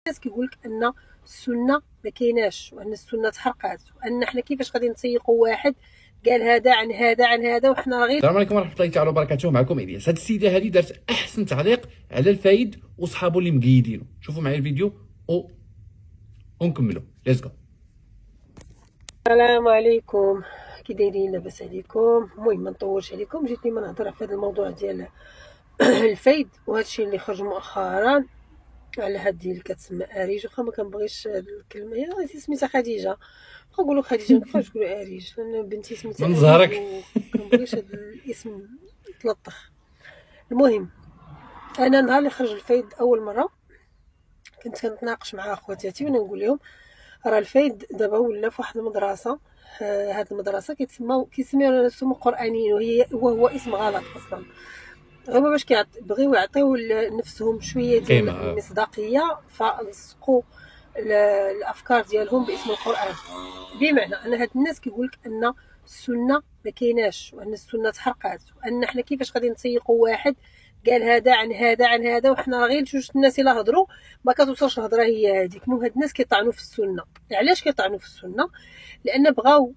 الناس كيقول لك ان السنه ما كايناش، وان السنه تحرقات، وان حنا كيفاش غادي نسيقوا واحد قال هذا عن هذا عن هذا وحنا غير. السلام عليكم ورحمه الله تعالى وبركاته. معكم الياس. هاد السيده هذه دارت احسن تعليق على الفايد وصحابو اللي مقيدينه. شوفوا معايا الفيديو ونكملوا. ليتس جو. السلام عليكم، كي دايرين؟ لاباس عليكم؟ المهم ما نطولش عليكم، جيت لي نهضر في هذا الموضوع ديال الفايد وهذا الشيء اللي خرج مؤخرا على هاد اللي كتسمى اريج. واخا ما كنبغيش هاد الكلمه، هي سميتها خديجه، نقولوا خديجه، ما كيفاش نقولوا اريج لان بنتي سميتها من اريج ظهرك. وكنبغيش هاد الاسم يتلطخ. المهم انا نهار اللي خرج الفايد اول مره كنت كنتناقش مع خواتاتي وانا نقول لهم راه الفايد دابا ولا في واحد المدرسه، هاد المدرسه كيسميو نفسهم قرانيين، وهو اسم غلط اصلا. هما باش بغيو يعطيو لنفسهم شويه ديال المصداقيه فلصقوا الافكار ديالهم باسم القران. بمعنى ان هاد الناس كيقول لك ان السنه ما كايناش، وان السنه تحرقات، وان حنا كيفاش غادي نسيقوا واحد قال هذا عن هذا عن هذا وحنا غير جوج الناس الا هضروا ما كتوصلش الهضره هي هذيك. المهم هاد الناس كيطعنوا في السنه. علاش كيطعنوا في السنه؟ لان بغاو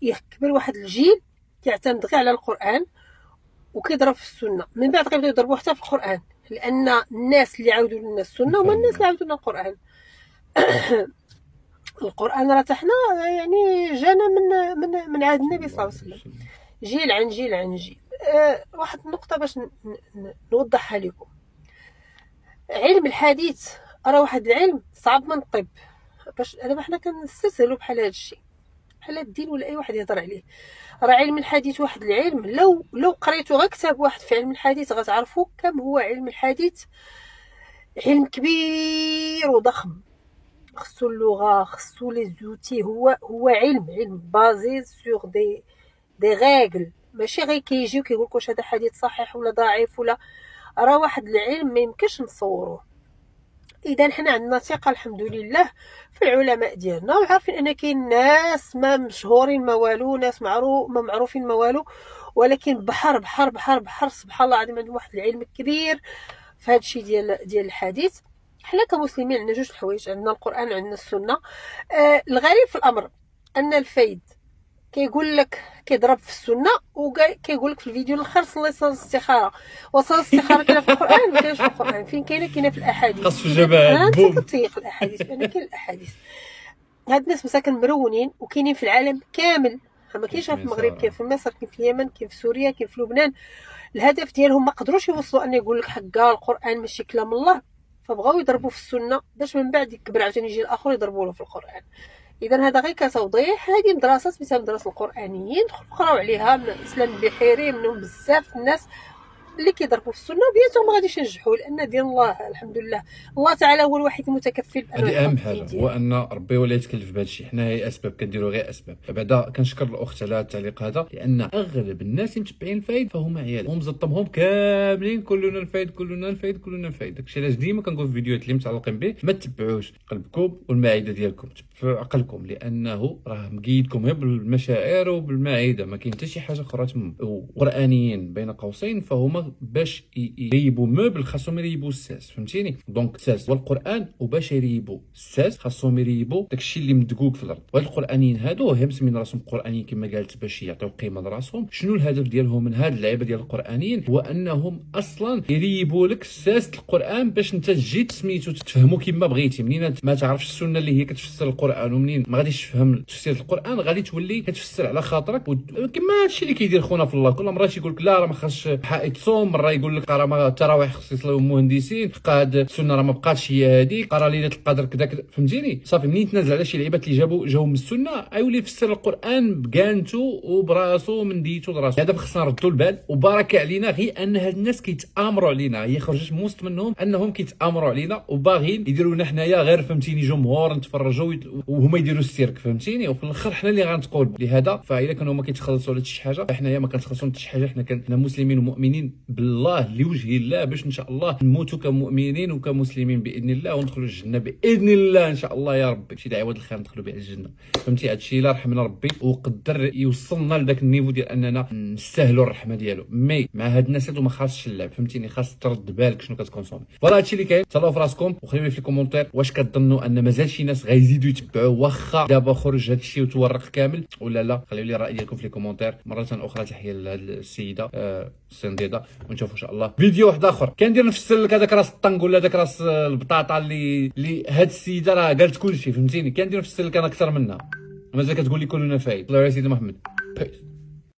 يكبر واحد الجيل كيعتمد غير على القران وكيضرب في السنه، من بعد غيبداو يضربوا حتى في القران، لان الناس اللي عاودوا لنا السنه هما الناس اللي عاودوا لنا القران. القران راه حنا يعني جانا من عهد النبي صلى الله عليه وسلم، جيل عن جيل عن جيل. واحد النقطه باش نوضحها لكم. علم الحديث راه واحد العلم صعب من الطب. باش دابا حنا كنستسهلوا بحال هذا الشيء، بحال الدين ولا اي واحد يهضر عليه. راه علم الحديث واحد العلم لو قريتو غير كتاب واحد في علم الحديث غتعرفوا كم هو علم الحديث. علم كبير وضخم، خصو اللغه، خصو لي زوتي. هو علم بازي سور دي ريغل، ماشي غير كيجي وكيقول لك واش هذا حديث صحيح ولا ضعيف ولا. راه واحد العلم ما يمكنش نصوروه. اذا حنا عندنا ثقه الحمد لله في العلماء ديالنا، وعارفين ان كاين ناس ما مشهورين ما والو، ناس ما معروفين ما والو، ولكن بحر بحر بحر بحر سبحان الله العظيم عندهم واحد العلم كبير في هذا الشيء ديال الحديث. حنا كمسلمين عندنا جوج الحوايج، عندنا القران وعندنا السنه. الغريب في الامر ان الفايد كيقول لك كيضرب في السنه وكيقول لك في الفيديو الاخر صلي صلاه الاستخاره. وصلاه الاستخاره كاينه في القران؟ ما كاينش في القران. فين كاينه في الاحاديث. قصف الجبهات بوم. كتطيق الاحاديث لان كاين الاحاديث. هاد الناس مساكن مرونين وكاينين في العالم كامل، ما كاينش في المغرب، كاين في مصر، كاين في اليمن، كاين في سوريا، كاين في لبنان. الهدف ديالهم ما قدروش يوصلوا ان يقول لك حقا القران ماشي كلام الله، فبغاو يضربوا في السنه باش من بعد يكبر عاوتاني يجي الاخر يضربوا له في القران. اذا هذا غير كتوضيح. هذه مدرسه سميتها مدرسه القرانيين، قراو عليها من اسلام البحيري، منهم بزاف الناس اللي كيضربوا في السنه بياتهم ما غاديش ينجحوا، لان دين الله الحمد لله الله تعالى هو الوحيد المتكفل بانه هذه اهم حاجه، هو ان ربي ولا يتكلف بهذا الشيء. حنا هي اسباب كنديروا غير اسباب. بعدا كنشكر الاخت على التعليق هذا، لان اغلب الناس اللي متبعين الفايد فهم عيال، هم زطمهم كاملين كلنا الفايد كلنا الفايد كلنا الفايد. داكشي علاش ديما كنقول في فيديوهات اللي متعلقين به ما تتبعوش قلبكم والمعده ديالكم، تبعوا عقلكم، لانه راه مقيدكم غير بالمشاعر وبالمعده، ما كاين حتى شي حاجه اخرى تما. قرانيين بين قوسين فهما باش يريبوا موبل خاصهم يريبوا الساس، فهمتيني؟ دونك الساس والقران، وباش يريبوا الساس خاصهم يريبوا داكشي اللي مدقوق في الارض. وهاد القرانيين هادو هم مسمين راسهم قرانيين كما قالت باش يعطيو قيمه لراسهم. شنو الهدف ديالهم من هاد اللعيبه ديال القرانيين؟ هو انهم اصلا يريبوا لك الساس القران باش انت تجي سميتو تفهموا كما بغيتي. منين ما تعرفش السنه اللي هي كتفسر القران، ومنين ما غاديش تفهم تفسير القران غادي تولي كتفسر على خاطرك. كما هادشي اللي كيدير خونا في الله، كل مره تيقول لك لا راه ما خاصش حائط صوم، مره يقول لك راه ما التراويح خص يصليو مهندسين، هاد السنه راه ما بقاتش هي هذيك، قرا ليله القدر كذا كذا، فهمتيني؟ صافي منين تنازل على شي لعيبات اللي جاو من السنه غيولي يفسر القران بكانتو وبراسو من ديتو دراسو. هذا خصنا نردوا البال، وبارك علينا غير ان هاد الناس كيتامروا علينا، هي خرجت من وسط منهم انهم كيتامروا علينا وباغيين يديروا لنا حنايا غير فهمتيني جمهور نتفرجوا وهما يديروا السيرك، فهمتيني؟ وفي الاخر حنا اللي غنتقول. لهذا فاذا كانوا هما كيتخلصوا على شي حاجه فحنايا ما كنتخلصوا على شي حاجه. حنا مسلمين ومؤمنين بالله لوجه الله باش ان شاء الله نموتوا كمؤمنين وكمسلمين باذن الله وندخلوا الجنه باذن الله ان شاء الله يا ربي. شي دعوه الخير ندخلوا بها الجنه، فهمتي؟ هادشي الا رحمنا ربي وقدر يوصلنا لذاك النيفو ديال اننا نستاهلوا الرحمه ديالو. مي مع هاد الناس هادو ما خاصش اللعب، فهمتيني؟ خاص ترد بالك شنو كتكونسومي. فوالا هادشي اللي كاين. تهلاو في راسكم وخليو لي في الكومونتير واش كتظنوا ان مازال شي ناس غيزيدوا يتبعوا واخا دابا خرج هادشي وتورق كامل ولا لا؟ خليو لي الراي ديالكم في الكومونتير. مره اخرى تحيه لهاد السيده السنديده، ونشوفوا ان شاء الله فيديو واحد اخر كندير نفس السلك هذاك راس الطنق ولا داك راس البطاطا اللي هاد السيده راه قالت كلشي، فهمتيني؟ كندير نفس السلك انا اكثر منها، مازال كتقول لي كلنا فايد. الله يا سيدي محمد. بيس.